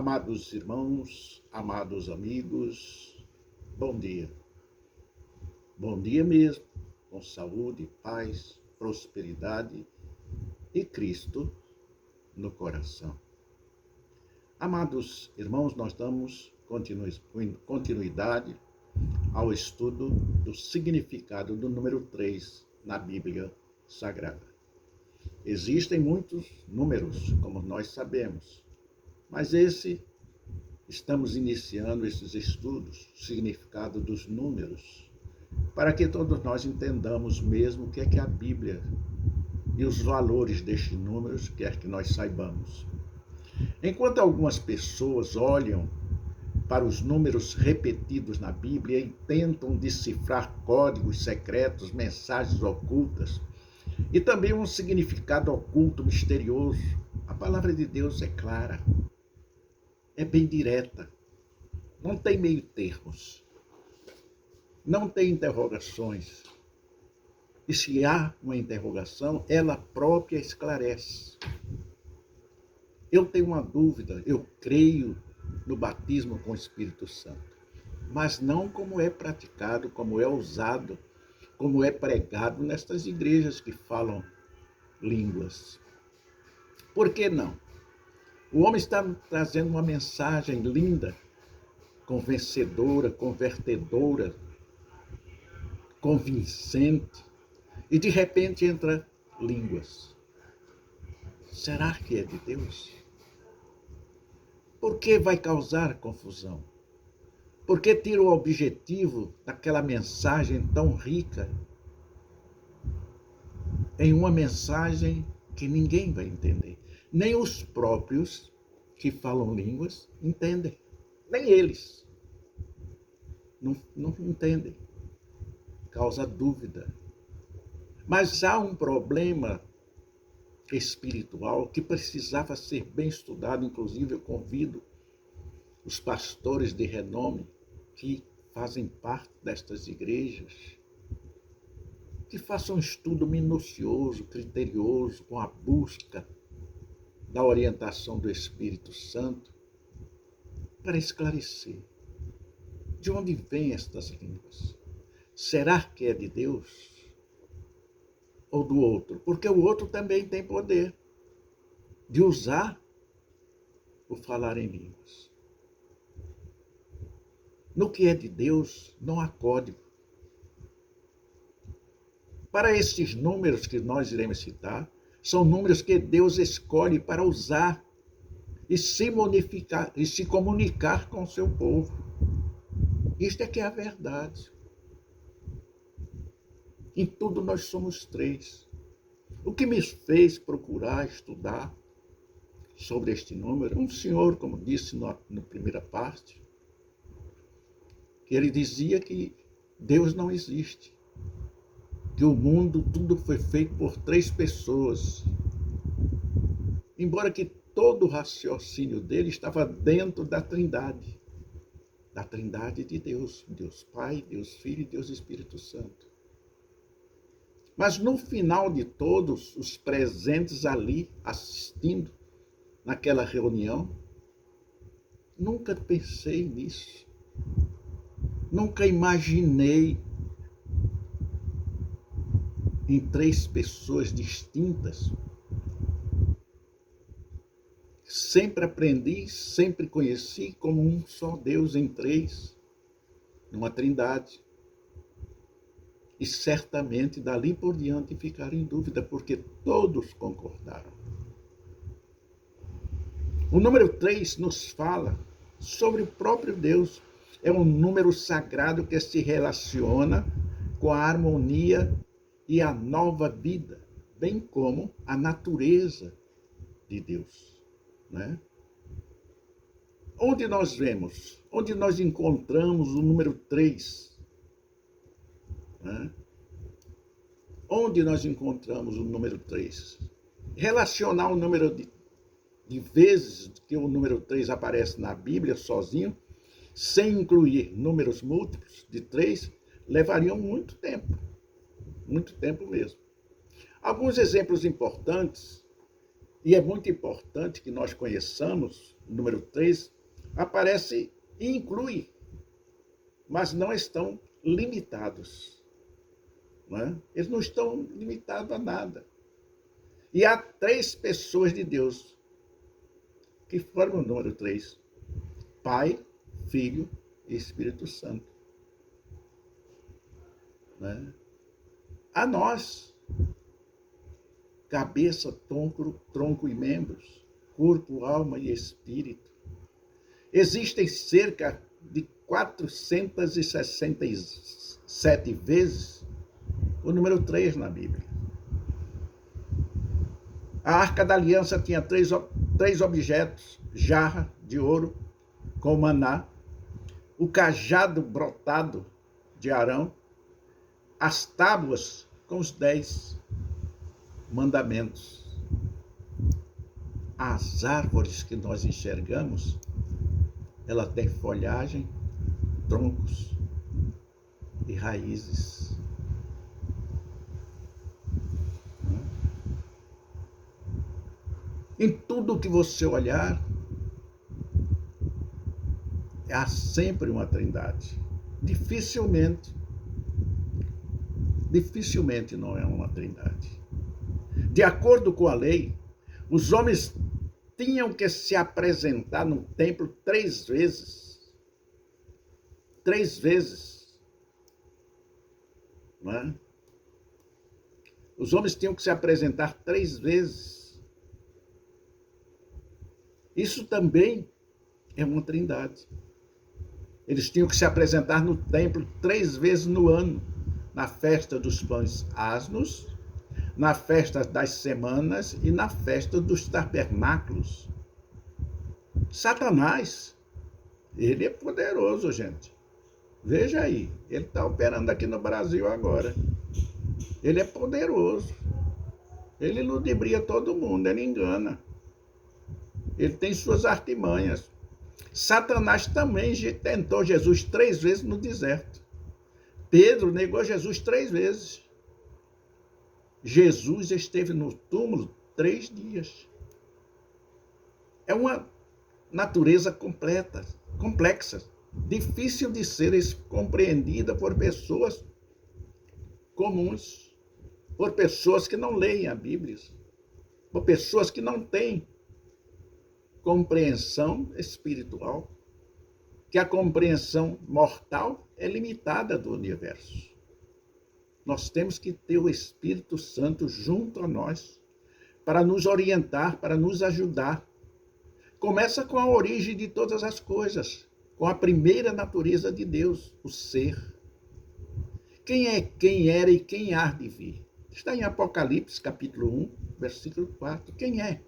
Amados irmãos, amados amigos, bom dia. Bom dia mesmo, com saúde, paz, prosperidade e Cristo no coração. Amados irmãos, nós damos continuidade ao estudo do significado do número 3 na Bíblia Sagrada. Existem muitos números, como nós sabemos, mas estamos iniciando esses estudos, o significado dos números, para que todos nós entendamos mesmo o que é que a Bíblia e os valores destes números quer que nós saibamos. Enquanto algumas pessoas olham para os números repetidos na Bíblia e tentam decifrar códigos secretos, mensagens ocultas e também um significado oculto, misterioso, a palavra de Deus é clara, é bem direta, não tem meio termos, não tem interrogações. E se há uma interrogação, ela própria esclarece. Eu tenho uma dúvida, eu creio no batismo com o Espírito Santo, mas não como é praticado, como é usado, como é pregado nestas igrejas que falam línguas. Por que não? O homem está trazendo uma mensagem linda, convencedora, convertedora, convincente, e de repente entra línguas. Será que é de Deus? Por que vai causar confusão? Por que tira o objetivo daquela mensagem tão rica em uma mensagem que ninguém vai entender? Nem os próprios que falam línguas entendem. Nem eles. Não entendem. Causa dúvida. Mas há um problema espiritual que precisava ser bem estudado. Inclusive, eu convido os pastores de renome que fazem parte destas igrejas que façam um estudo minucioso, criterioso, com a busca da orientação do Espírito Santo, para esclarecer de onde vêm estas línguas. Será que é de Deus ou do outro? Porque o outro também tem poder de usar o falar em línguas. No que é de Deus, não há código. Para esses números que nós iremos citar, são números que Deus escolhe para usar e se comunicar com o seu povo. Isto é que é a verdade. Em tudo nós somos três. O que me fez procurar estudar sobre este número, um senhor, como disse na primeira parte, que ele dizia que Deus não existe, que o mundo, tudo foi feito por três pessoas. Embora que todo o raciocínio dele estava dentro da trindade de Deus, Deus Pai, Deus Filho e Deus Espírito Santo. Mas no final de todos os presentes ali, assistindo naquela reunião, nunca pensei nisso. Nunca imaginei em três pessoas distintas. Sempre aprendi, sempre conheci como um só Deus em três, numa trindade. E certamente dali por diante ficaram em dúvida, porque todos concordaram. O número 3 nos fala sobre o próprio Deus. É um número sagrado que se relaciona com a harmonia e a nova vida, bem como a natureza de Deus. Né? Onde nós encontramos o número 3? Né? Onde nós encontramos o número 3? Relacionar o número de vezes que o número 3 aparece na Bíblia sozinho, sem incluir números múltiplos de 3, levaria muito tempo mesmo. Alguns exemplos importantes, e é muito importante que nós conheçamos o número 3, aparece e inclui, mas não estão limitados. Não é? Eles não estão limitados a nada. E há 3 pessoas de Deus que formam o número 3. Pai, Filho e Espírito Santo. Né? A nós, cabeça, tronco e membros, corpo, alma e espírito. Existem cerca de 467 vezes o número 3 na Bíblia. A Arca da Aliança tinha 3 objetos: jarra de ouro com maná, o cajado brotado de Arão, as tábuas com os 10 mandamentos. As árvores que nós enxergamos, ela tem folhagem, troncos e raízes. Em tudo que você olhar, há sempre uma trindade. Dificilmente não é uma trindade. De acordo com a lei, os homens tinham que se apresentar no templo 3 vezes. 3 vezes. Não é? Os homens tinham que se apresentar 3 vezes. Isso também é uma trindade. Eles tinham que se apresentar no templo 3 vezes no ano. Na festa dos pães asmos, na festa das semanas e na festa dos tabernáculos. Satanás, ele é poderoso, gente. Veja aí, ele está operando aqui no Brasil agora. Ele é poderoso. Ele ludibria todo mundo, ele engana. Ele tem suas artimanhas. Satanás também tentou Jesus 3 vezes no deserto. Pedro negou Jesus 3 vezes. Jesus esteve no túmulo 3 dias. É uma natureza complexa, difícil de ser compreendida por pessoas comuns, por pessoas que não leem a Bíblia, por pessoas que não têm compreensão espiritual, que a compreensão mortal é limitada do universo. Nós temos que ter o Espírito Santo junto a nós para nos orientar, para nos ajudar. Começa com a origem de todas as coisas, com a primeira natureza de Deus, o ser. Quem é, quem era e quem há de vir? Está em Apocalipse, capítulo 1, versículo 4. Quem é?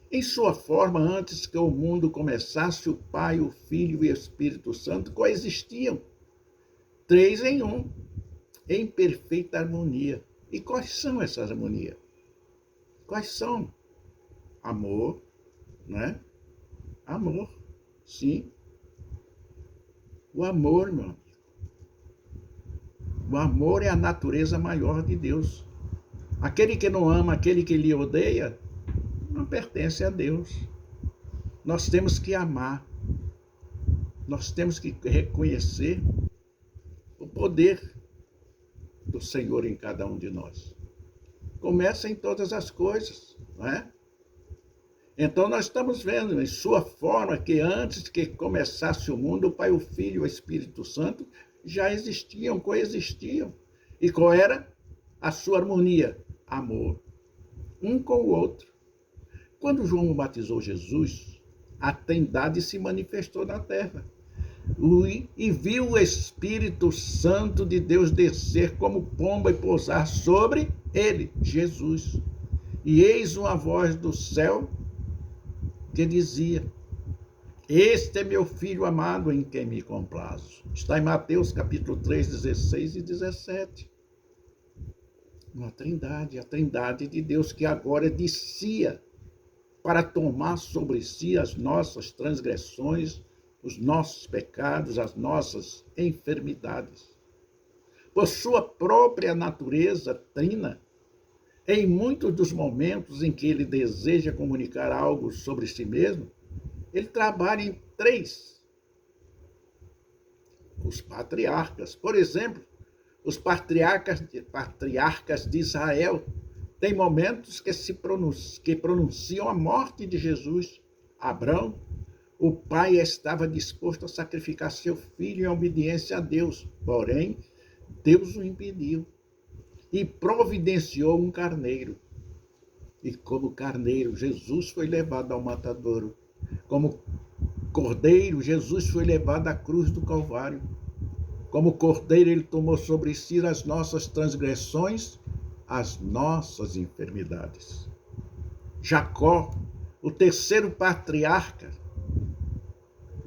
Em sua forma, antes que o mundo começasse, o Pai, o Filho e o Espírito Santo coexistiam, 3 em 1, em perfeita harmonia. E quais são essas harmonias? Quais são? Amor, né? Amor, sim. O amor, meu amigo. O amor é a natureza maior de Deus. Aquele que não ama, aquele que lhe odeia, não pertence a Deus. Nós temos que amar. Nós temos que reconhecer o poder do Senhor em cada um de nós. Começa em todas as coisas, não é? Então nós estamos vendo em sua forma que antes que começasse o mundo, o Pai, o Filho e o Espírito Santo já existiam, coexistiam. E qual era a sua harmonia? Amor, um com o outro. Quando João batizou Jesus, a Trindade se manifestou na terra. E viu o Espírito Santo de Deus descer como pomba e pousar sobre ele, Jesus. E eis uma voz do céu que dizia: este é meu filho amado em quem me comprazo. Está em Mateus capítulo 3, 16 e 17. Uma trindade, a trindade de Deus que agora descia para tomar sobre si as nossas transgressões, os nossos pecados, as nossas enfermidades. Por sua própria natureza trina, em muitos dos momentos em que ele deseja comunicar algo sobre si mesmo, ele trabalha em 3. Os patriarcas. Por exemplo, os patriarcas de Israel têm momentos que pronunciam a morte de Jesus. Abraão, o pai estava disposto a sacrificar seu filho em obediência a Deus, porém, Deus o impediu e providenciou um carneiro. E como carneiro, Jesus foi levado ao matadouro. Como cordeiro, Jesus foi levado à cruz do Calvário. Como cordeiro, ele tomou sobre si as nossas transgressões, as nossas enfermidades. Jacó, o terceiro patriarca,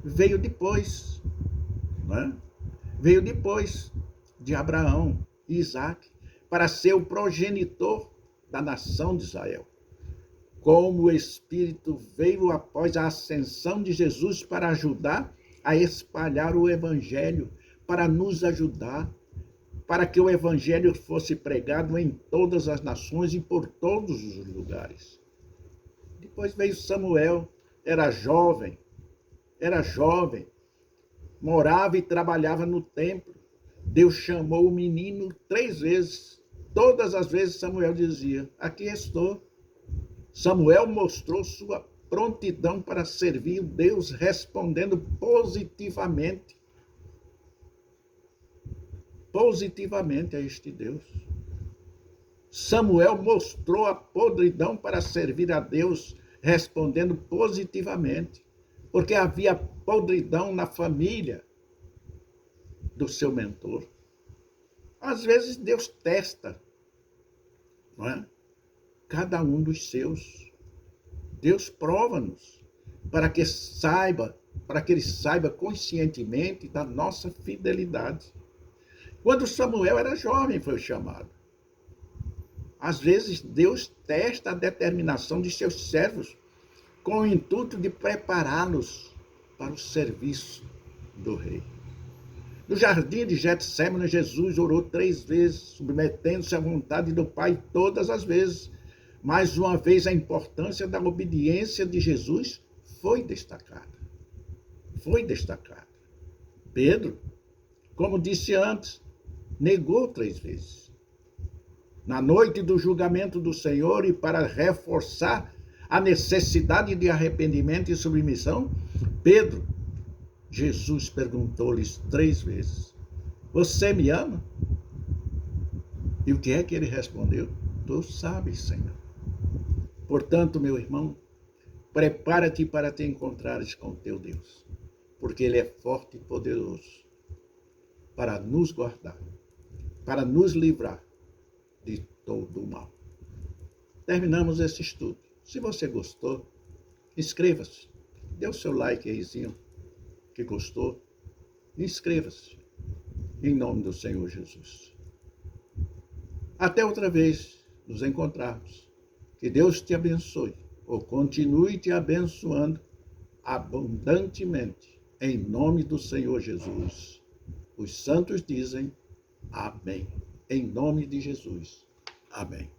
veio depois, né? Veio depois de Abraão e Isaac, para ser o progenitor da nação de Israel. Como o Espírito veio após a ascensão de Jesus para ajudar a espalhar o Evangelho, para nos ajudar, para que o Evangelho fosse pregado em todas as nações e por todos os lugares. Depois veio Samuel, era jovem, morava e trabalhava no templo. Deus chamou o menino 3 vezes. Todas as vezes Samuel dizia, aqui estou. Samuel mostrou sua prontidão para servir Deus, respondendo positivamente a este Deus. Samuel mostrou a podridão para servir a Deus, respondendo positivamente, porque havia podridão na família do seu mentor. Às vezes Deus testa, não é? Cada um dos seus. Deus prova-nos para que ele saiba conscientemente da nossa fidelidade. Quando Samuel era jovem, foi chamado. Às vezes Deus testa a determinação de seus servos com o intuito de prepará-los para o serviço do rei. No jardim de Getsêmani, Jesus orou 3 vezes, submetendo-se à vontade do Pai todas as vezes. Mais uma vez, a importância da obediência de Jesus foi destacada. Pedro, como disse antes, negou 3 vezes. Na noite do julgamento do Senhor, e para reforçar a necessidade de arrependimento e submissão, Jesus perguntou-lhes 3 vezes, você me ama? E o que é que ele respondeu? Tu sabes, Senhor. Portanto, meu irmão, prepara-te para te encontrares com teu Deus, porque ele é forte e poderoso para nos guardar, para nos livrar de todo o mal. Terminamos esse estudo. Se você gostou, inscreva-se. Dê o seu like aizinho que gostou. Inscreva-se. Em nome do Senhor Jesus. Até outra vez nos encontrarmos. Que Deus te abençoe, ou continue te abençoando abundantemente. Em nome do Senhor Jesus. Os santos dizem amém. Em nome de Jesus. Amém.